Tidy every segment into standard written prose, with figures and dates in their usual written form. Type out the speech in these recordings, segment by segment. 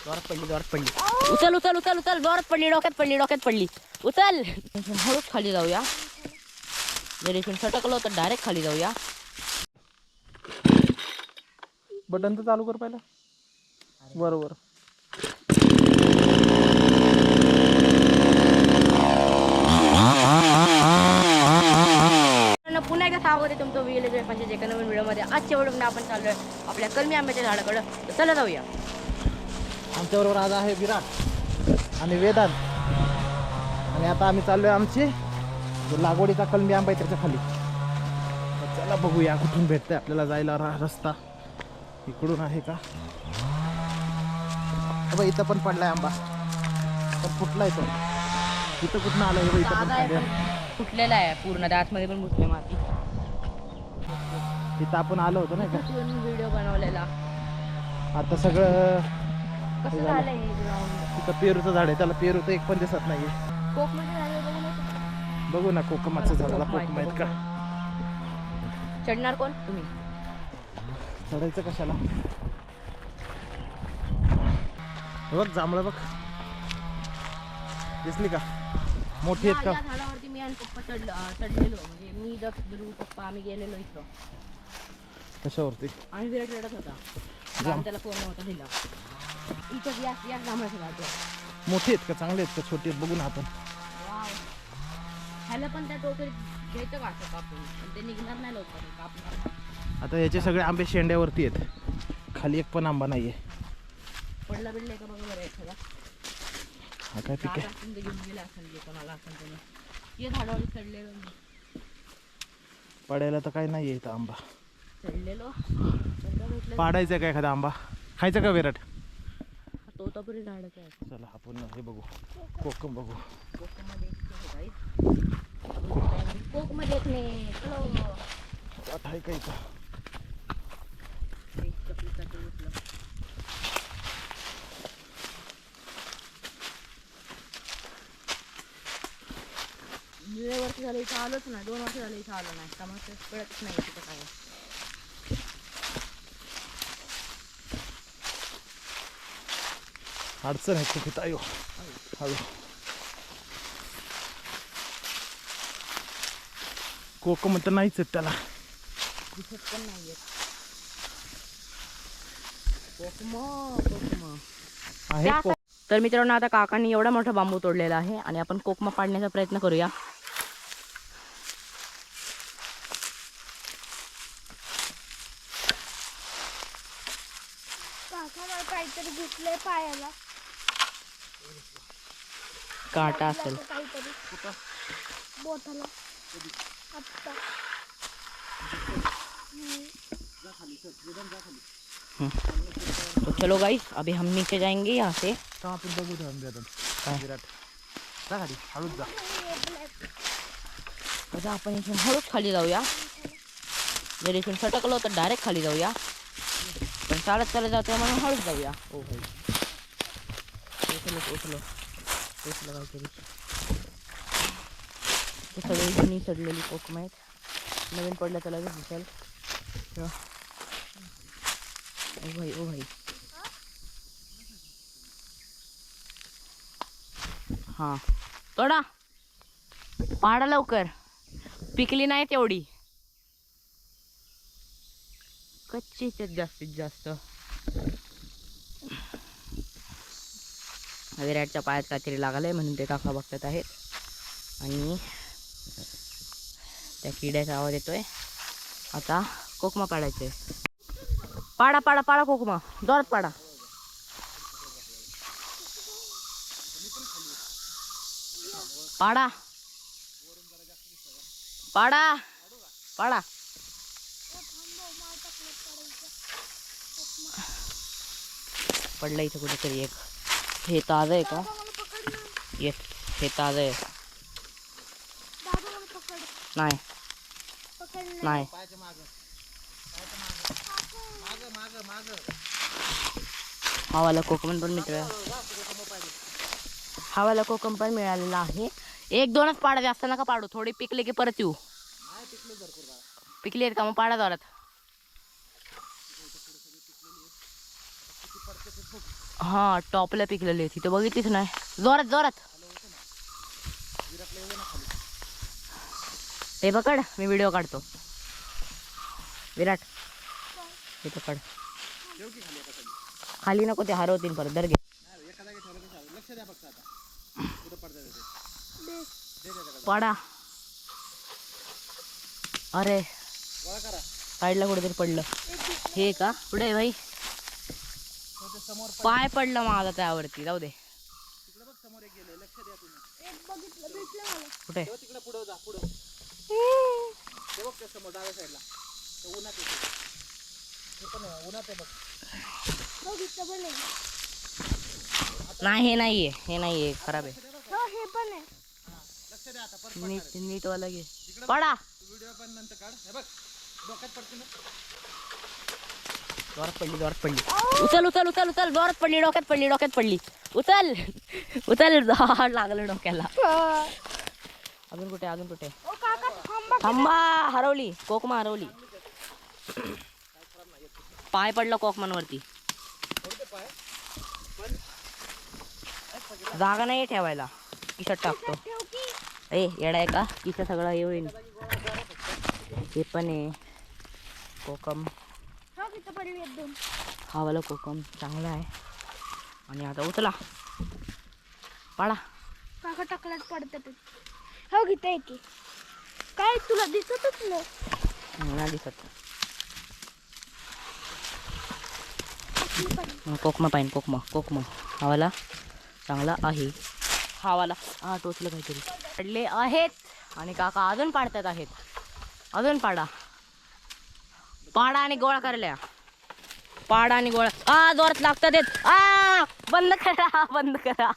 जोरात पडली उचल उचल उचल उचल जोरात पडली डोक्यात पडली उचल हळूच खाली जाऊया जर इथून सटकलो तर डायरेक्ट खाली जाऊया बटन तर चालू कर पहिला बरोबर पुन्हा एकदा स्वागत आहे तुमचं विलेज पंचायत एका नवीन व्हिडिओमध्ये आजच्या व्हिडिओमध्ये आपण चाललोय आपल्या कलमी आंब्याच्या झाडाकडं तर चला जाऊया आमच्याबरोबर आज आहे विराट आणि वेदांत आणि आता आम्ही चाललोय आमची जो लागवडीचा कलमी आंबा आहे त्याच्या खाली तर चला बघूया कुठून भेटतंय आपल्याला जायला रस्ता इकडून आहे का बघ इथं पण पडलाय आंबा पण फुटलाय तो इथं कुठून आलाय बघ इथं पण खाली फुटलेला आहे पूर्ण आतमध्ये पण फुटले माती इथं आपण आलो होतो नाही का व्हिडिओ बनवलेला आता सगळं कसं झालंय इथं पेरूचं झाड आहे त्याला पेरू तर एक पण दिसत नाहीये बघू ना कोकमाचं झाडाला कोकम आहेत का चढणार कोण तुम्ही चढायचं कशाला बघ जांभळं बघ दिसली का मोठी आहेत का झाडावरती मी आणि पप्पा चढलेलो म्हणजे मी ध्रुव पप्पा आम्ही गेलेलो इथं कशावरती आणि विराट रडत होता त्याला फोन नव्हता दिला इथं या जांभळाच्या झाडावर मोठी आहेत का चांगले आहेत का छोटी आहेत बघू ना आपण ह्याला पण त्या टोकरीत घ्यायचं का असं कापून पण ते निघणार नाही लवकर कापून आता याचे सगळे आंबे शेंड्यावरती आहेत खाली एक पण आंबा नाहीये पडला बिडलाय का बघा बरं एखादा हा काय पिक आहे घेऊन गेला असेल कोणाला असेल त्याने ये झाडावर चढलेलो पडायला तर काही नाहीये इथं आंबा चढलेलो पाडायचा का एखादा आंबा खायचा का विराट तोतापुरी झाडाचं आहे चला आपण हे बघू कोकम बघू कोकमध्ये येत नाही आहे का इथं वर्ष झालं इथं आलोच नाही 2 वर्ष झालं इथं आलो नाही त्यामुळे कळतच नाही तिथं काय अडचण आहे खूप इथं अयो हळू कोकम तर नाहीच आहेत त्याला दिसत पण नाही आहे तर मित्रांनो आता काकांनी एवढा मोठा बांबू तोडलेला आहे आणि आपण कोकमा पाडण्याचा प्रयत्न करूया काहीतरी घुसलंय पायाला काटा असेल काहीतरी बोटाला आत्ता तो चलो गाइस अभी हम नीचे जाएंगे यहाँ से आपण बघू विराट जा खाली हळूच जा आता आपण इथून हळूच खाली जाऊया जर इथून सटकलो तर डायरेक्ट खाली जाऊया पण चालत जातो म्हणून हळूच जाऊया ओ भाई उचलो काहीतरी ते सगळी जुनी चढलेली कोकम आहेत नवीन पडलं तर लगेच दिसेल ओ भाई हां तोडा पाडा लवकर पिकली नाही तेवढी कच्चीच जास्तीत जास्त विराटच्या पायात काहीतरी लागलंय म्हणून ते काका बघतात आहेत आणि त्या किड्याचा आवाज येतोय आता कोकमा पाडायचंय पाडा पाडा पाडा कोकमा जोरात पाडा पाडा पाडा पाडा पडलं इथं कुठेतरी एक हे ताजं आहे का येस हे ताजं आहे नाही नाही हवाला कोकम पण हवाला कोकम पण मिळालेला आहे 1-2च पाडा जास्त नका पाडू थोडी पिकले की परत येऊ पिकली आहेत का मग पाडा जोरात हा टॉपला पिकलेली आहे तिथे बघितलीच नाही जोरात जोरात हे पकड मी व्हिडिओ काढतो विराट हे पकड खाली नको ते हरवतील परत दर घे लक्ष द्या फक्त आता कुठं पडतात पडा अरे गोळा करा साईडला कुठेतरी पडलं हे का पुढे आहे भाई समोर पाय पडलं माझा त्यावरती जाऊ दे तिकडे बघ समोर एक गेले लक्ष द्या तुम्ही एक बघितलं भेटलं मला कुठे तिकडे पुढे जा पुढे ते बघ त्या समोर डाव्या साईडला ते उन्हात येते हे पण उन्हात आहे बघ बघितलं पण आहे. नाही हे नाहीये हे नाहीये खराब आहे हो हे पण आहे. लक्ष द्या आता परत नीट नीट वाला घे पडा व्हिडिओ पण नंतर काढ हे बघ डोक्यात पडते ना जोरात पडली उचल उचल उचल उचल जोरात पडली डोक्यात पडली उचल उचल झाड लागलं डोक्याला अजून कुठे ओ काका थांबा. थांबा हरवली कोकमा हरवली पाय पडला कोकमांवरती जागा नाही ठेवायला किशात टाकतो ठेव की. ए येडा आहे का किशा सगळं हे होईल हे पण आहे कोकम हो तिथं पडली एकदम. हा वाला कोकम चांगला आहे आणि आता उचला पाडा काका टाकल्यात पडतात. हो घेते एक एक. काय तुला दिसतच नाही. नाही दिसत आपली पडली. कोकमा पाहिन कोकमा हा वाला चांगला आहे हा वाला हा टोचलं काहीतरी पडले आहेत आणि काका अजून पाडतात आहेत अजून पाडा आणि गोळा करल्या पाडा आणि गोळा जोरात लागतात बंद करा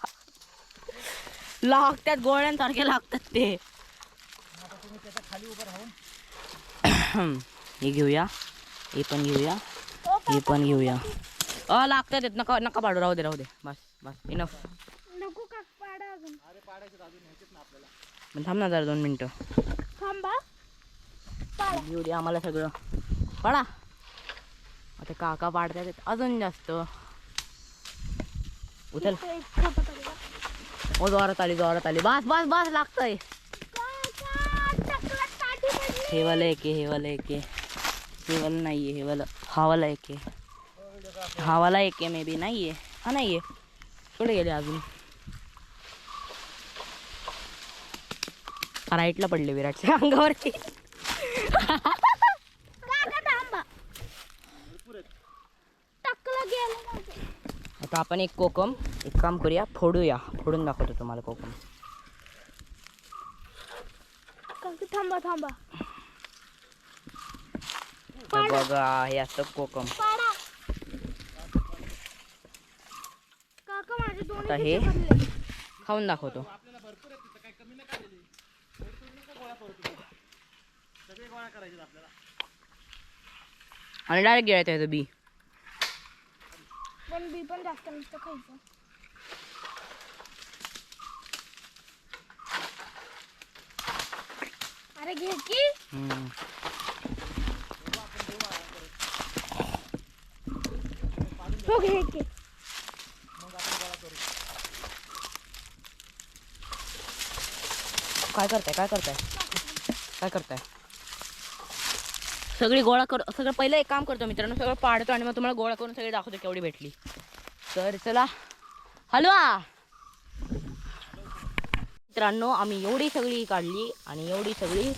लागतात गोळ्यांसारखे लागतात ते हे घेऊया हे पण घेऊया लागतात नका नका पाडू राहू दे बस इनफ नको का पाडा अजून. थांब ना जरा 2 मिनिटं थांबा. पाडा. घेऊ दे आम्हाला सगळं पडा आता काका पाडतात अजून जास्त उचल इथं एक छोटा पडला. जोरात आली बस लागतंय काका टाकल्यात काठी पडली. हे वाला एक हे वाला नाहीये हे वाला हा वाला एक मे बी नाहीये हा नाहीये कुठे गेले अजून राईटला पडले विराटच्या अंगावरती काका थांबा. टाकलं गेलं माझं. आता आपण एक काम करूया फोडून दाखवतो तुम्हाला कोकम काका थांबा. तर बघा हे असतं कोकम पाडा. काका माझे आता दोन्ही हे खिसे भरले. खाऊन दाखवतो आणि डायरेक्ट गिळायचं आहे बी पण बी पण जास्त नसतं खायचं. अरे घे की. हो घे की. काय करताय सगळी गोळा कर सगळं पहिलं एक काम करतो मित्रांनो सगळं पाडतो आणि मग तुम्हाला गोळा करून सगळी दाखवतो केवढी भेटली तर चला हलवा मित्रांनो आम्ही एवढी सगळी काढली आणि एवढी सगळी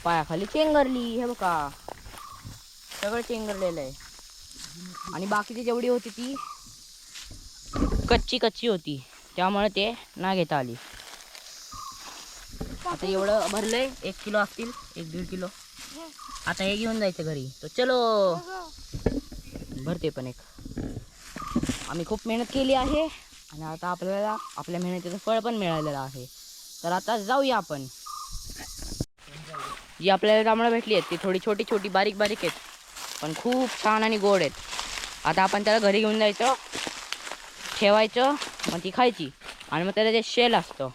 पायाखाली चेंगरली हे बघा सगळं चेंगरलेलं आहे आणि बाकीची जेवढी होती ती कच्ची होती त्यामुळे ते ना घेता आली आता एवढं भरलंय 1 किलो असतील 1-1.5 किलो आता हे घेऊन जायचं घरी तो चलो भरते पण एक आम्ही खूप मेहनत केली आहे आणि आता आपल्याला आपल्या मेहनतीचं फळ पण मिळालेलं आहे तर आता जाऊया आपण जी आपल्याला जांभळं भेटली आहेत ती थोडी छोटी बारीक आहेत पण खूप छान आणि गोड आहेत आता आपण त्याला घरी घेऊन जायचं ठेवायचं मग ती खायची आणि मग त्याचं जे शेल असतं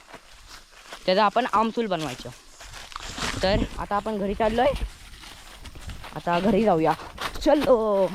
त्याचं आपण आमसूल बनवायचं तर आता आपण घरी चाललोय आता घरी जाऊया चलो